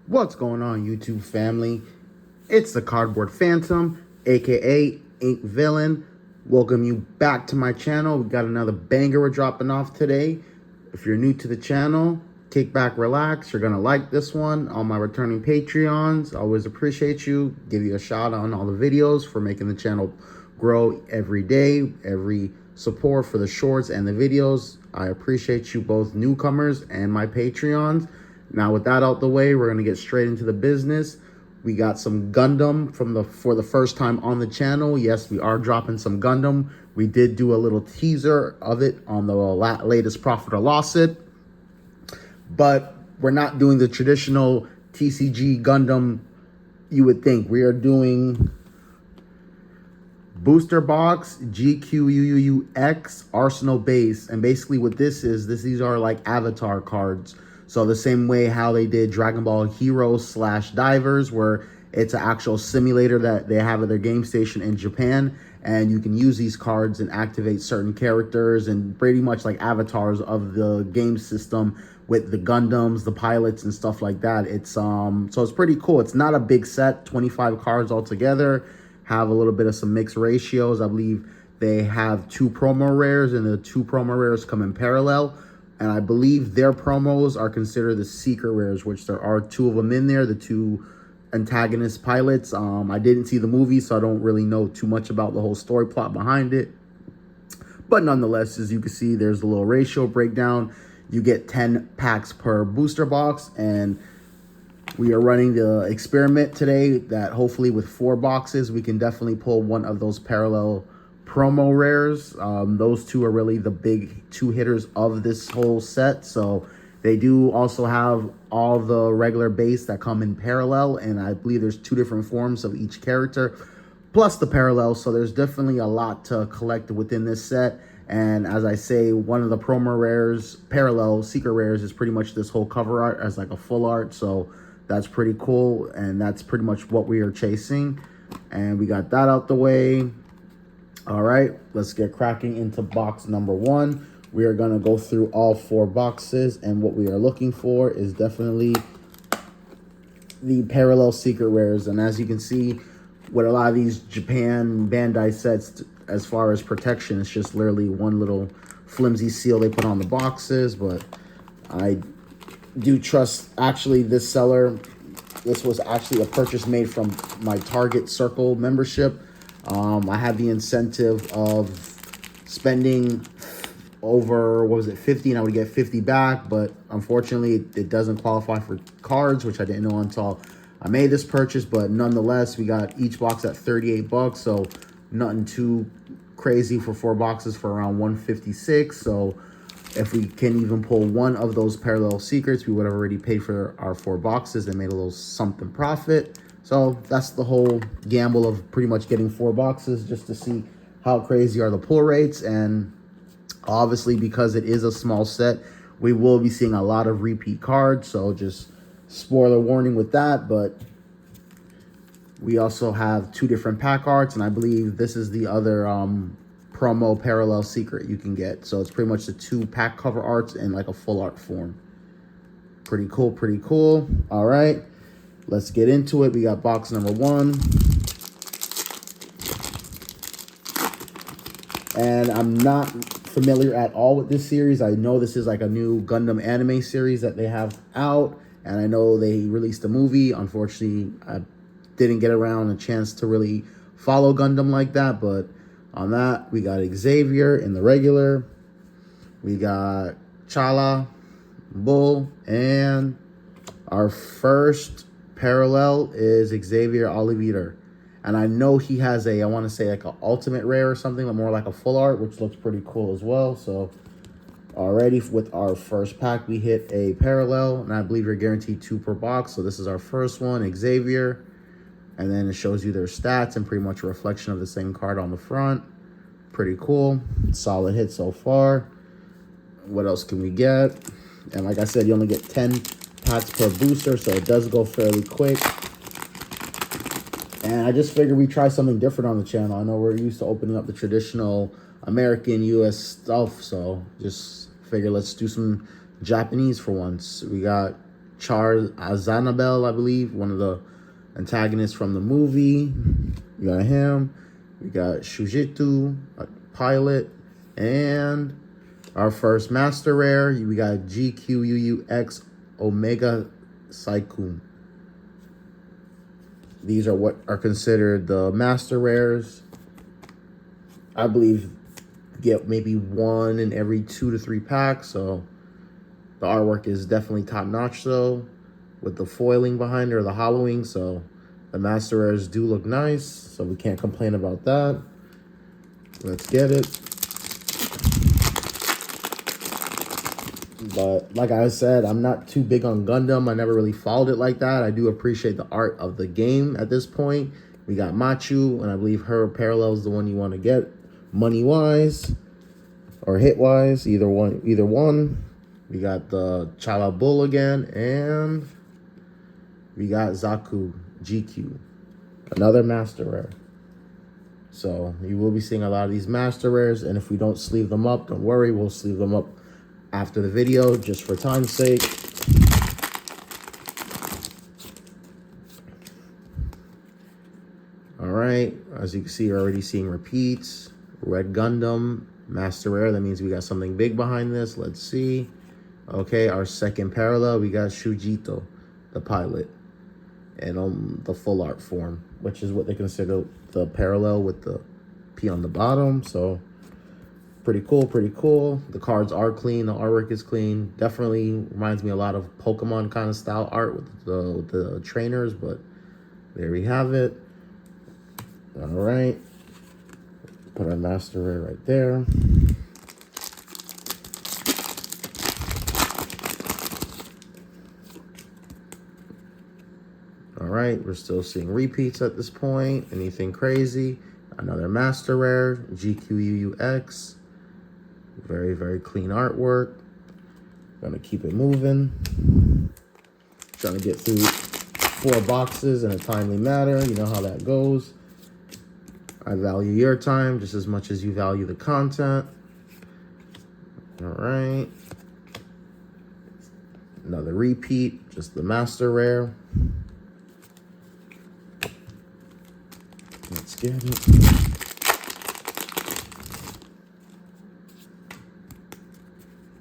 What's going on, YouTube family? It's the Cardboard Phantom, aka Ink Villain. Welcome you back to my channel. We got another banger we're dropping off today. If you're new to the channel, kick back, relax. You're gonna like this one. All my returning Patreons, I always appreciate you. Give you a shout out on all the videos for making the channel grow every day. Every support for the shorts and the videos. I appreciate you, both newcomers and my Patreons. Now, with that out the way, we're gonna get straight into the business. We got some Gundam for the first time on the channel. Yes, we are dropping some Gundam. We did do a little teaser of it on the latest Profit or Loss It, but we're not doing the traditional TCG Gundam you would think. We are doing booster box GQuuuuuuXArsenal base, and basically what these are like avatar cards. So the same way how they did Dragon Ball Heroes / Divers, where it's an actual simulator that they have at their game station in Japan, and you can use these cards and activate certain characters and pretty much like avatars of the game system with the Gundams, the pilots, and stuff like that. So it's pretty cool. It's not a big set, 25 cards altogether. Have a little bit of some mixed ratios. I believe they have 2 promo rares, and the 2 promo rares come in parallel. And I believe their promos are considered the secret rares, which there are 2 of them in there, the 2 antagonist pilots. I didn't see the movie, so I don't really know too much about the whole story plot behind it. But nonetheless, as you can see, there's a little ratio breakdown. You get 10 packs per booster box, and we are running the experiment today that hopefully with 4 boxes, we can definitely pull one of those parallel promo rares. Those 2 are really the big 2 hitters of this whole set. So they do also have all the regular base that come in parallel, and I believe there's 2 different forms of each character plus the parallel. So there's definitely a lot to collect within this set. And as I say, one of the promo rares, parallel secret rares, is pretty much this whole cover art as like a full art. So that's pretty cool, and that's pretty much what we are chasing. And we got that out the way. All right, let's get cracking into box number 1. We are gonna go through all 4 boxes, and what we are looking for is definitely the parallel secret rares. And as you can see, with a lot of these Japan Bandai sets, as far as protection, it's just literally one little flimsy seal they put on the boxes. But I do trust, actually, this seller. This was actually a purchase made from my Target Circle membership. I had the incentive of spending over, what was it, 50, and I would get 50 back, but unfortunately it doesn't qualify for cards, which I didn't know until I made this purchase. But nonetheless, we got each box at 38 bucks, so nothing too crazy for 4 boxes for around 156. So if we can even pull one of those parallel secrets, we would have already paid for our 4 boxes and made a little something profit. So that's the whole gamble of pretty much getting 4 boxes, just to see how crazy are the pull rates. And obviously, because it is a small set, we will be seeing a lot of repeat cards. So just spoiler warning with that. But we also have 2 different pack arts, and I believe this is the other promo parallel secret you can get. So it's pretty much the 2 pack cover arts in like a full art form. Pretty cool, pretty cool. All right, let's get into it. We got box number 1. And I'm not familiar at all with this series. I know this is like a new Gundam anime series that they have out, and I know they released a movie. Unfortunately, I didn't get around a chance to really follow Gundam like that. But on that, we got Xavier in the regular. We got Chala, Bull, and our first parallel is Xavier Oliveira. And I know he has I want to say like an ultimate rare or something, but more like a full art, which looks pretty cool as well. So already with our first pack, we hit a parallel, and I believe you're guaranteed 2 per box. So this is our first one, Xavier. And then it shows you their stats and pretty much a reflection of the same card on the front. Pretty cool. Solid hit so far. What else can we get? And like I said, you only get 10 packs per booster, so it does go fairly quick. And I just figured we try something different on the channel. I know we're used to opening up the traditional American, US stuff, so just figure let's do some Japanese for once. We got Azanabel, I believe, one of the antagonists from the movie. We got him. We got Shujitu, a pilot, and our first master rare. We got GQuuuuuuX Omega Saikun. These are what are considered the master rares. I believe get maybe one in every 2 to 3 packs. So the artwork is definitely top notch though, with the foiling behind it or the hollowing. So the master rares do look nice. So we can't complain about that. Let's get it. But like I said, I'm not too big on Gundam. I never really followed it like that. I do appreciate the art of the game at this point. We got Machu, and I believe her parallel is the one you want to get money-wise or hit-wise, either one. We got the Chala Bull again, and we got Zaku GQ, another master rare. So you will be seeing a lot of these master rares, and if we don't sleeve them up, don't worry, we'll sleeve them up after the video, just for time's sake. All right, as you can see, you're already seeing repeats. Red Gundam, master rare. That means we got something big behind this. Let's see. Okay, our second parallel, we got Shujito, the pilot, and on the full art form, which is what they consider the parallel with the P on the bottom. So pretty cool, pretty cool. The cards are clean. The artwork is clean. Definitely reminds me a lot of Pokemon kind of style art with the trainers, but there we have it. All right. Put our master rare right there. All right, we're still seeing repeats at this point. Anything crazy? Another master rare, GQuuuuuuX. Very, very clean artwork. Gonna keep it moving. Trying to get through 4 boxes in a timely manner. You know how that goes. I value your time just as much as you value the content. All right. Another repeat, just the master rare. Let's get it.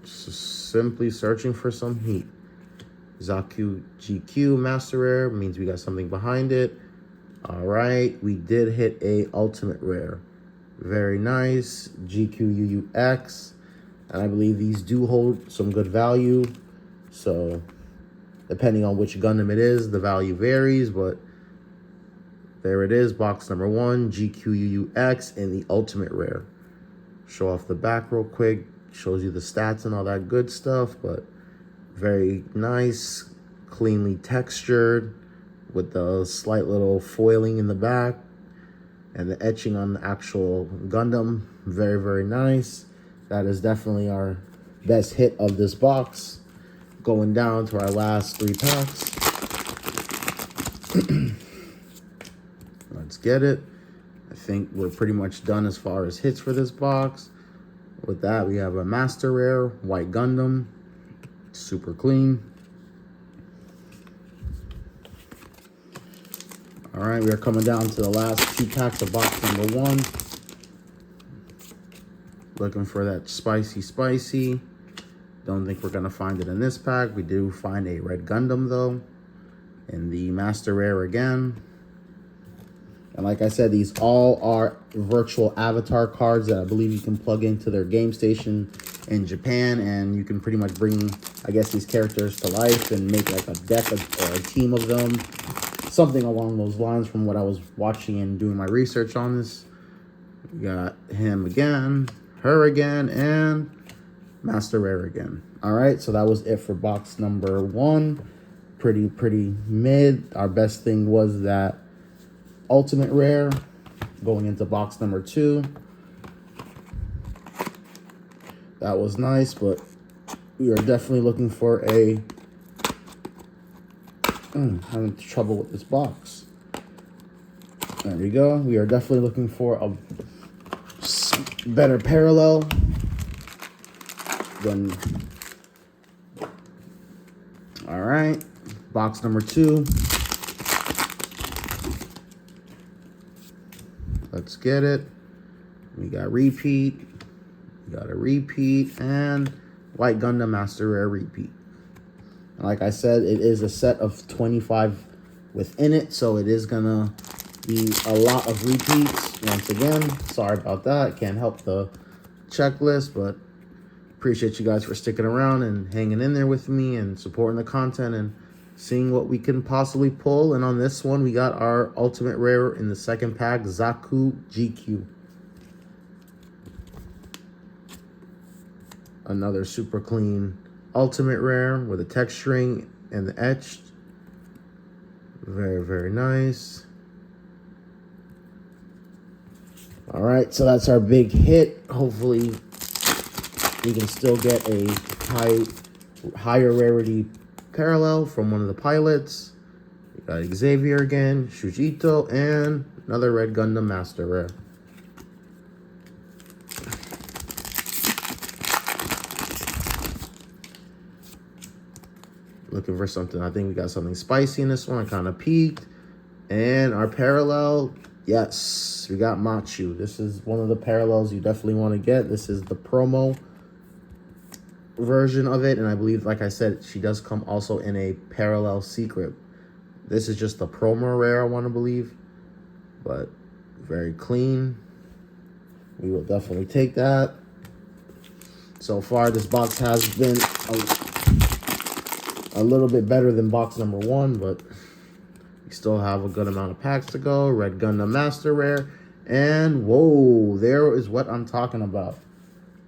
Simply searching for some heat. Zaku GQ master rare means we got something behind it. All right, we did hit a ultimate rare. Very nice. GQuuuuuuX. And I believe these do hold some good value. So depending on which Gundam it is, the value varies, but there it is, box number 1, GQuuuuuuX in the ultimate rare. Show off the back real quick. Shows you the stats and all that good stuff, but very nice, cleanly textured with the slight little foiling in the back and the etching on the actual Gundam. Very, very nice. That is definitely our best hit of this box. Going down to our last 3 packs. Let's get it. I think we're pretty much done as far as hits for this box. With that, we have a master rare, White Gundam, super clean. All right, we are coming down to the last 2 packs of box number 1. Looking for that spicy. Don't think we're gonna find it in this pack. We do find a Red Gundam though, in the master rare again. And like I said, these all are virtual avatar cards that I believe you can plug into their game station in Japan, and you can pretty much bring, I guess, these characters to life and make like a deck or a team of them. Something along those lines from what I was watching and doing my research on this. We got him again, her again, and master rare again. All right, so that was it for box number 1. Pretty mid. Our best thing was that ultimate rare. Going into box number 2, that was nice, but we are definitely looking for a having trouble with this box. There we go. We are definitely looking for a better parallel than. All right, Box number 2. Let's get it. We got repeat. We got a repeat and White Gundam Master Rare repeat. And like I said, it is a set of 25 within it, so it is gonna be a lot of repeats. Once again, sorry about that. Can't help the checklist, but appreciate you guys for sticking around and hanging in there with me and supporting the content and seeing what we can possibly pull. And on this one, we got our ultimate rare in the second pack, Zaku GQ. Another super clean ultimate rare with a texturing and the etched. Very, very nice. All right, so that's our big hit. Hopefully we can still get a higher rarity parallel from one of the pilots. We got Xavier again, Shujito, and another Red Gundam Master Rare. Looking for something. I think we got something spicy in this one. I kind of peeked. And our parallel, yes, we got Machu. This is one of the parallels you definitely want to get. This is the promo version of it, and I believe, like I said, she does come also in a parallel secret. This is just the promo rare, I want to believe, but very clean. We will definitely take that. So far, this box has been a little bit better than box number 1, but we still have a good amount of packs to go. Red Gundam Master Rare, and whoa, there is what I'm talking about.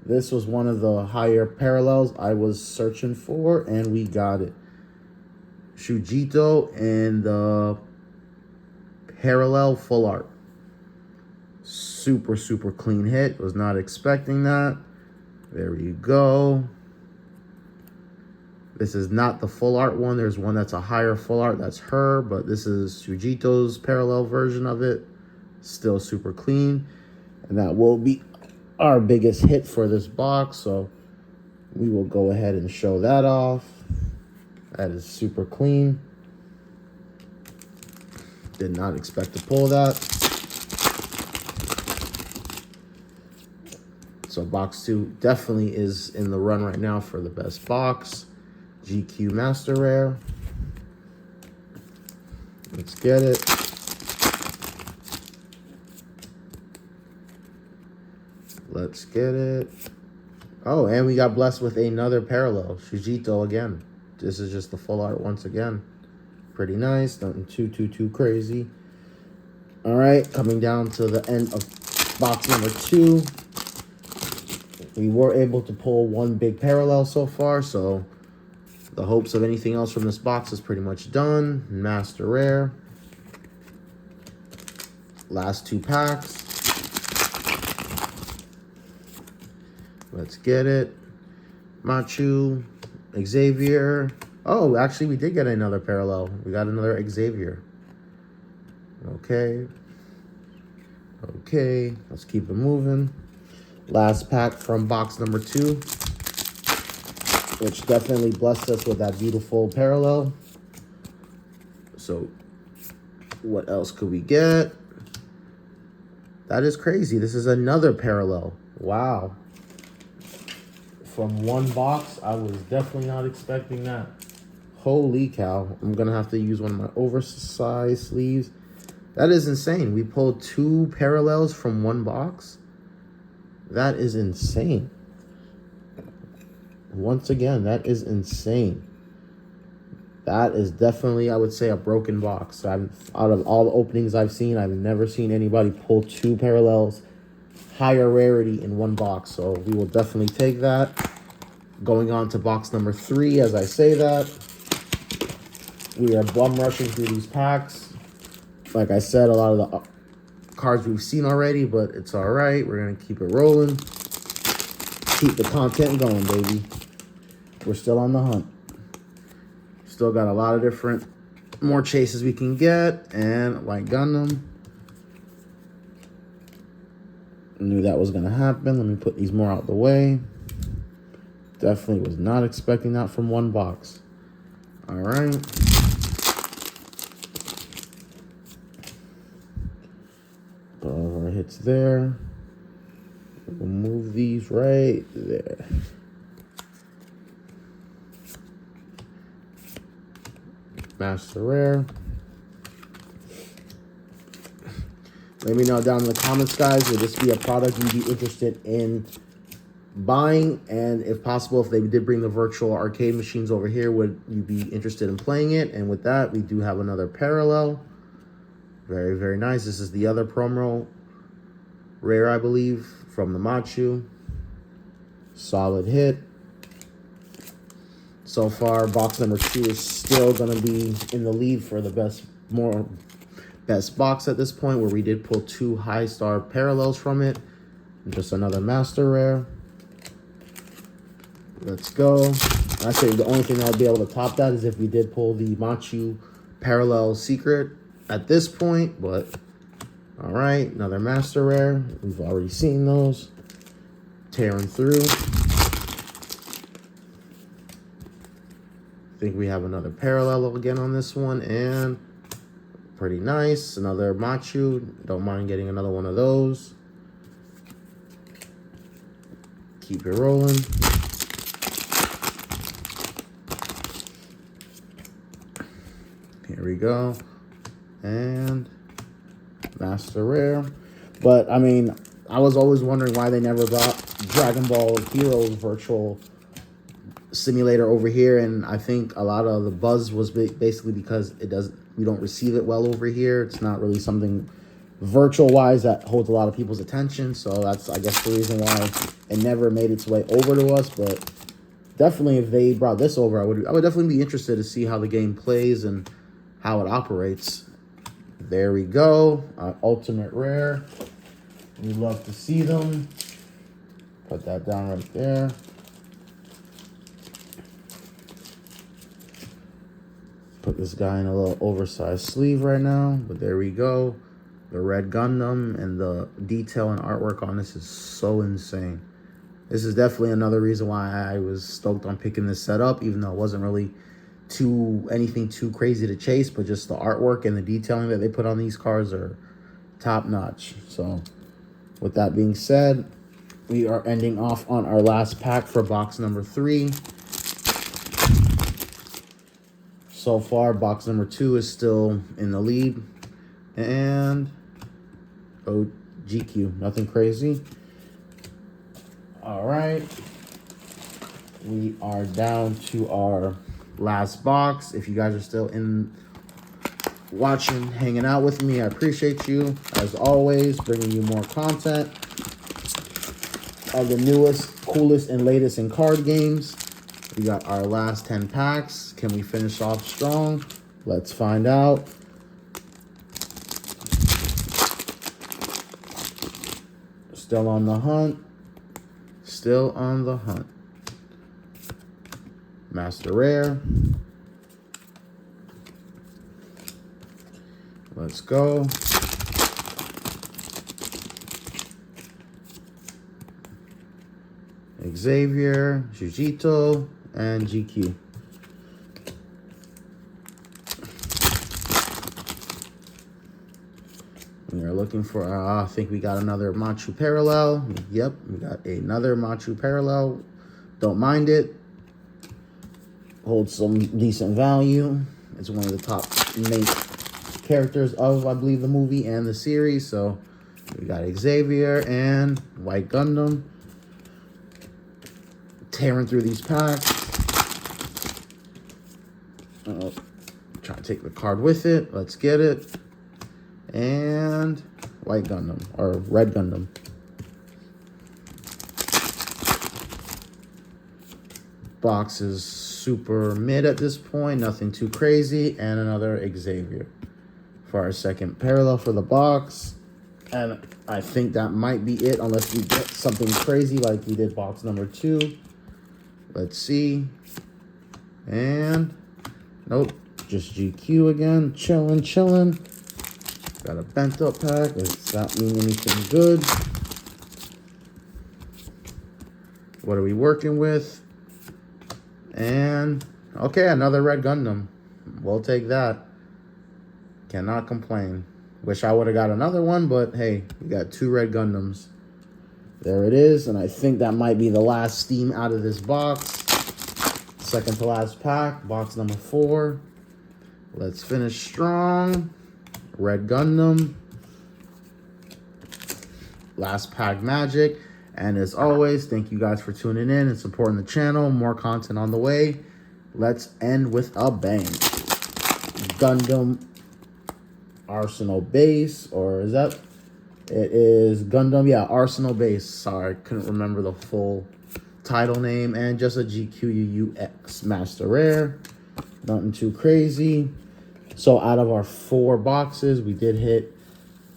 This was one of the higher parallels I was searching for, and we got it. Shujito and the parallel full art. Super, super clean hit. Was not expecting that. There you go. This is not the full art one. There's one that's a higher full art. That's her, but this is Shujito's parallel version of it. Still super clean. And that will be our biggest hit for this box, so we will go ahead and show that off. That is super clean. Did not expect to pull that. So box 2 definitely is in the run right now for the best box. GQ Master Rare. Let's get it. Let's get it. Oh, and we got blessed with another parallel. Shujito again. This is just the full art once again. Pretty nice. Nothing too crazy. All right, coming down to the end of box number 2. We were able to pull one big parallel so far, so the hopes of anything else from this box is pretty much done. Master Rare. Last 2 packs. Let's get it. Machu, Xavier. Oh, actually, we did get another parallel. We got another Xavier. Okay. Okay, let's keep it moving. Last pack from box number 2, which definitely blessed us with that beautiful parallel. So, what else could we get? That is crazy. This is another parallel. Wow. From one box, I was definitely not expecting that. Holy cow. I'm going to have to use one of my oversized sleeves. That is insane. We pulled 2 parallels from one box. That is insane. Once again, that is insane. That is definitely, I would say, a broken box. Out of all the openings I've seen, I've never seen anybody pull 2 parallels higher rarity in one box, so we will definitely take that. Going on to box number 3, as I say that, we are bum rushing through these packs. Like I said, a lot of the cards we've seen already, but it's all right. We're gonna keep it rolling, keep the content going, baby. We're still on the hunt. Still got a lot of different more chases we can get, and White Gundam. Knew that was going to happen. Let me put these more out the way. Definitely was not expecting that from one box. All right. Put all of our hits there. We'll move these right there. Master Rare. Let me know down in the comments, guys. Would this be a product you'd be interested in buying? And if possible, if they did bring the virtual arcade machines over here, would you be interested in playing it? And with that, we do have another parallel. Very, very nice. This is the other promo rare, I believe, from the Machu. Solid hit. So far, box number 2 is still going to be in the lead for the best box at this point, where we did pull 2 high star parallels from it. Just another master rare. Let's go. I say the only thing that would be able to top that is if we did pull the Machu parallel secret at this point, but all right, another master rare. We've already seen those. Tearing through. I think we have another parallel again on this one, and pretty nice. Another Machu. Don't mind getting another one of those. Keep it rolling. Here we go. And master rare. But I mean, I was always wondering why they never got Dragon Ball Heroes virtual simulator over here, and I think a lot of the buzz was basically because we don't receive it well over here. It's not really something virtual wise that holds a lot of people's attention, so that's, I guess, the reason why it never made its way over to us. But definitely, if they brought this over, I would definitely be interested to see how the game plays and how it operates. There we go. Ultimate rare. We love to see them. Put that down right there. Put this guy in a little oversized sleeve right now, but there we go. The red Gundam, and the detail and artwork on this is so insane. This is definitely another reason why I was stoked on picking this set up, even though it wasn't really anything too crazy to chase, but just the artwork and the detailing that they put on these cards are top notch. So with that being said, we are ending off on our last pack for box number 3. So far, box number 2 is still in the lead. And GQ, nothing crazy. All right. We are down to our last box. If you guys are still watching, hanging out with me, I appreciate you. As always, bringing you more content of the newest, coolest, and latest in card games. We got our last 10 packs. Can we finish off strong? Let's find out. Still on the hunt. Still on the hunt. Master rare. Let's go. Xavier, Jujito, and GQ. We are looking for, I think we got another Machu parallel. Yep, we got another Machu parallel. Don't mind it. Holds some decent value. It's one of the top main characters of, I believe, the movie and the series. So we got Xavier and White Gundam. Tearing through these packs. Try to take the card with it. Let's get it. And White Gundam, or Red Gundam. Box is super mid at this point. Nothing too crazy. And another Xavier for our second parallel for the box. And I think that might be it, unless we get something crazy like we did box number 2. Let's see. And nope, just GQ again. Chilling. Got a bent up pack. Does that mean anything good? What are we working with? And Okay, another red Gundam. We'll take that. Cannot complain. Wish I would have got another one, but hey, we got 2 red Gundams. There it is, and I think that might be the last Steam out of this box. Second to last pack, box number 4. Let's finish strong. Red Gundam. Last pack magic. And as always, thank you guys for tuning in and supporting the channel. More content on the way. Let's end with a bang. Gundam Arsenal base, or is that? It is Gundam, yeah, Arsenal base. Sorry, I couldn't remember the full title name. And just a GQuuuuuuX Master Rare. Nothing too crazy. So out of our 4 boxes, we did hit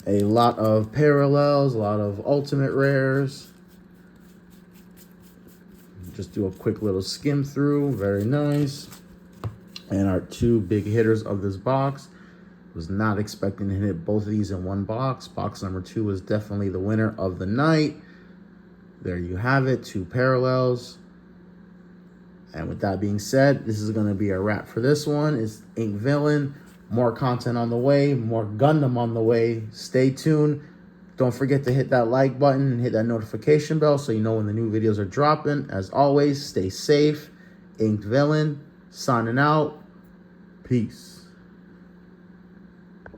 a lot of parallels, a lot of ultimate rares. Just do a quick little skim through. Very nice. And our 2 big hitters of this box. Was not expecting to hit both of these in one box. Box number 2 was definitely the winner of the night. There you have it, 2 parallels. And with that being said, this is going to be a wrap for this one. It's Ink Villain. More content on the way, more Gundam on the way. Stay tuned. Don't forget to hit that like button and hit that notification bell so you know when the new videos are dropping. As always, stay safe. Ink Villain, signing out. Peace.